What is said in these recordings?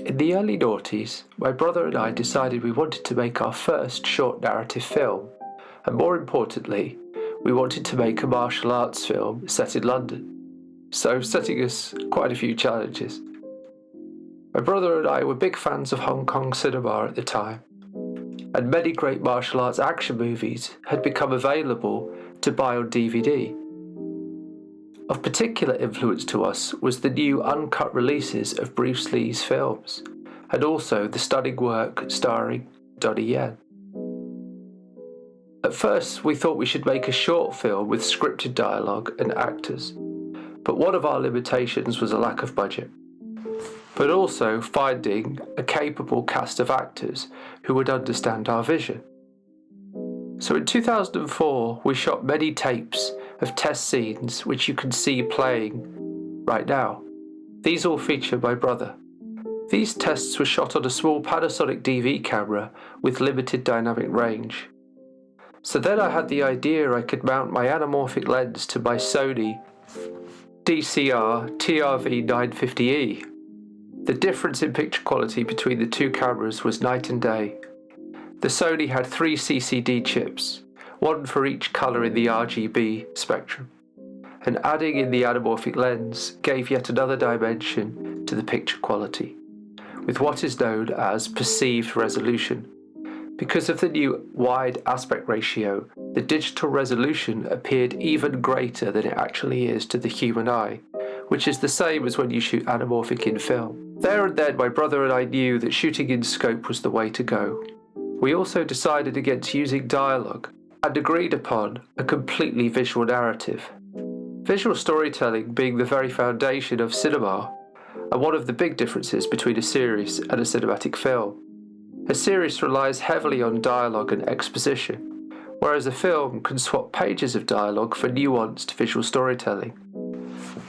In the early noughties, my brother and I decided we wanted to make our first short narrative film, and more importantly, we wanted to make a martial arts film set in London, so setting us quite a few challenges. My brother and I were big fans of Hong Kong cinema at the time, and many great martial arts action movies had become available to buy on DVD. Of particular influence to us was the new uncut releases of Bruce Lee's films, and also the stunning work starring Donnie Yen. At first, we thought we should make a short film with scripted dialogue and actors, but one of our limitations was a lack of budget, but also finding a capable cast of actors who would understand our vision. So in 2004, we shot many tapes of test scenes which you can see playing right now. These all feature my brother. These tests were shot on a small Panasonic DV camera with limited dynamic range. So then I had the idea I could mount my anamorphic lens to my Sony DCR TRV 950E. The difference in picture quality between the two cameras was night and day. The Sony had 3 CCD chips, one for each colour in the RGB spectrum, and adding in the anamorphic lens gave yet another dimension to the picture quality, with what is known as perceived resolution. Because of the new wide aspect ratio, the digital resolution appeared even greater than it actually is to the human eye, which is the same as when you shoot anamorphic in film. There and then my brother and I knew that shooting in scope was the way to go. We also decided against using dialogue and agreed upon a completely visual narrative. Visual storytelling being the very foundation of cinema, and one of the big differences between a series and a cinematic film. A series relies heavily on dialogue and exposition, whereas a film can swap pages of dialogue for nuanced visual storytelling.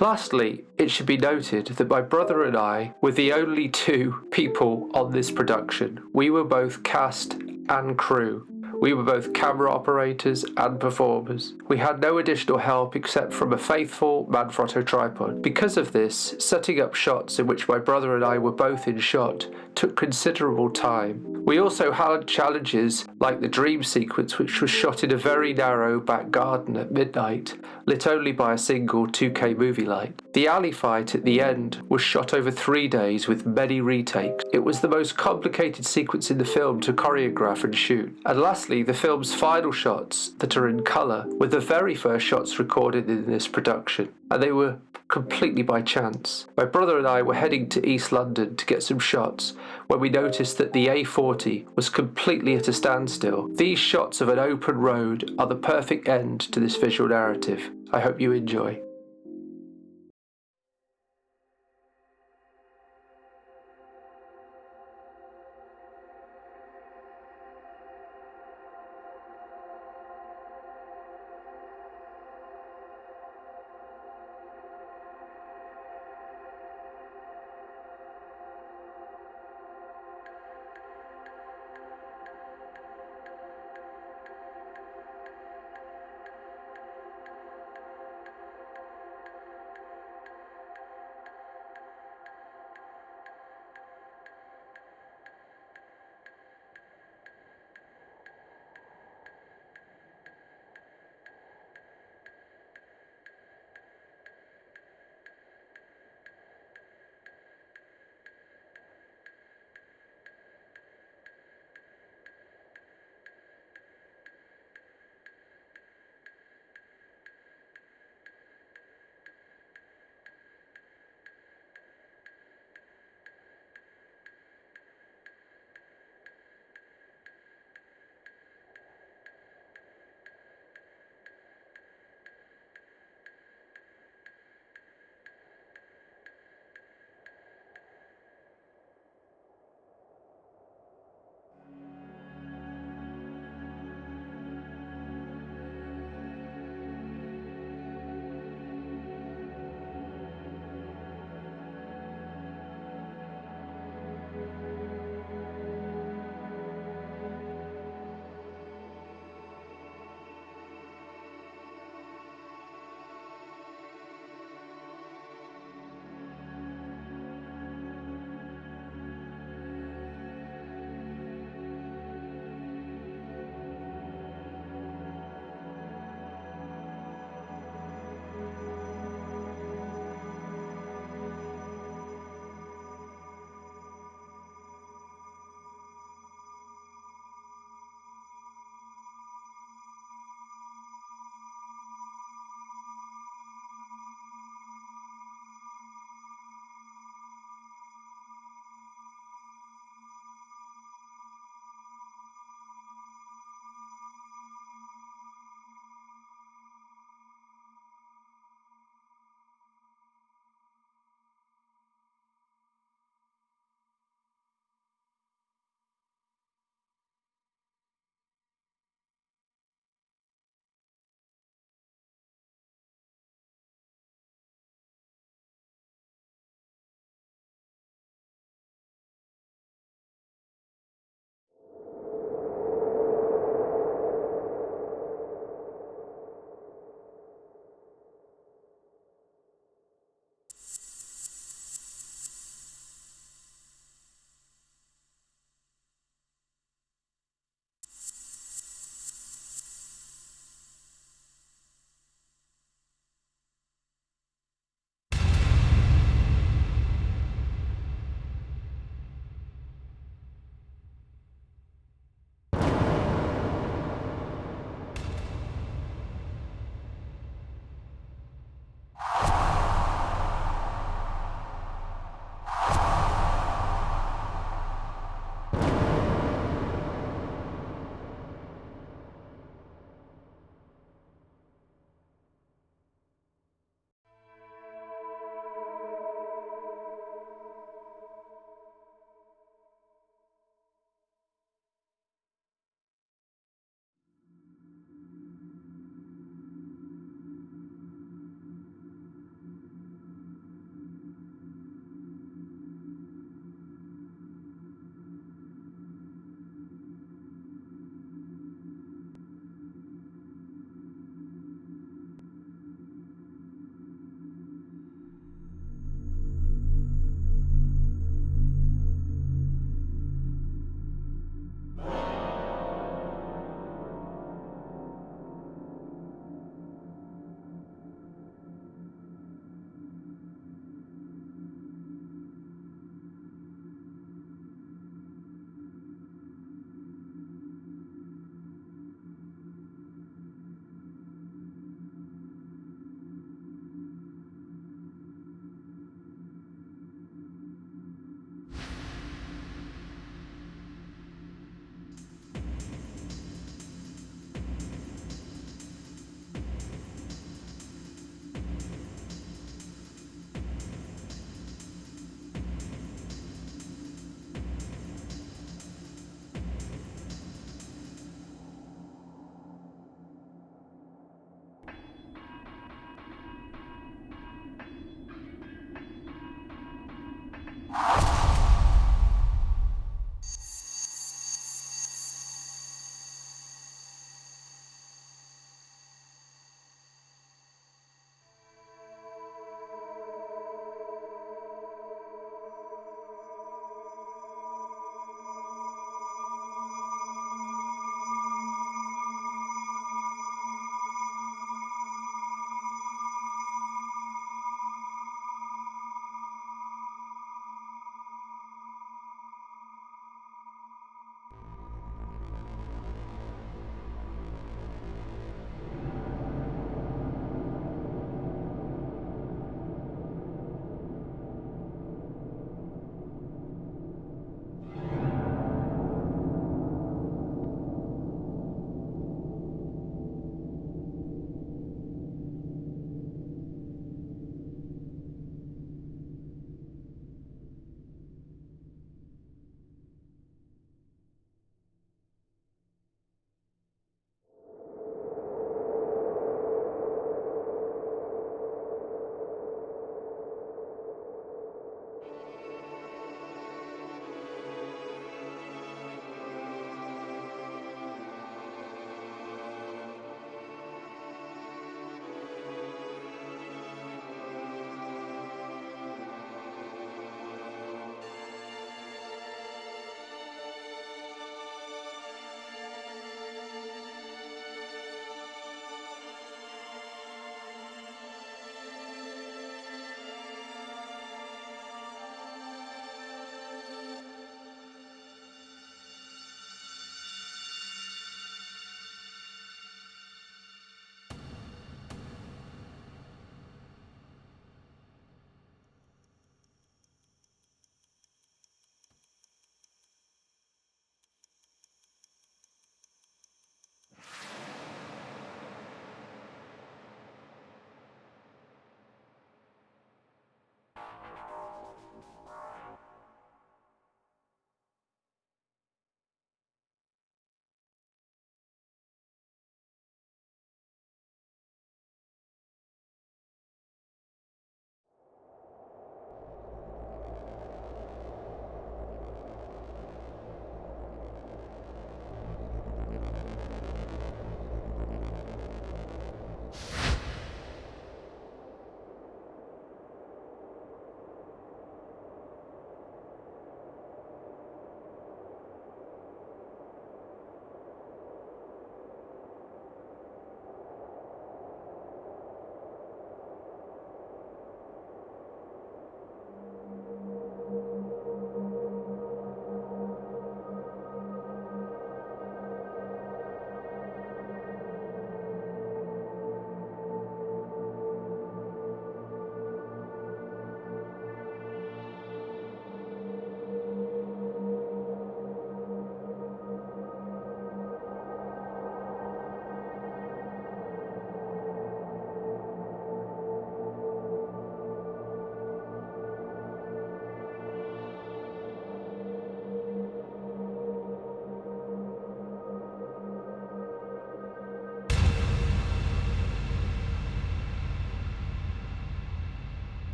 Lastly, it should be noted that my brother and I were the only 2 people on this production. We were both cast and crew. We were both camera operators and performers. We had no additional help except from a faithful Manfrotto tripod. Because of this, setting up shots in which my brother and I were both in shot took considerable time. We also had challenges like the dream sequence, which was shot in a very narrow back garden at midnight, lit only by a single 2K movie light. The alley fight at the end was shot over 3 days with many retakes. It was the most complicated sequence in the film to choreograph and shoot. And lastly, the film's final shots that are in colour were the very first shots recorded in this production, and they were completely by chance. My brother and I were heading to East London to get some shots when we noticed that the A40 was completely at a standstill. These shots of an open road are the perfect end to this visual narrative. I hope you enjoy.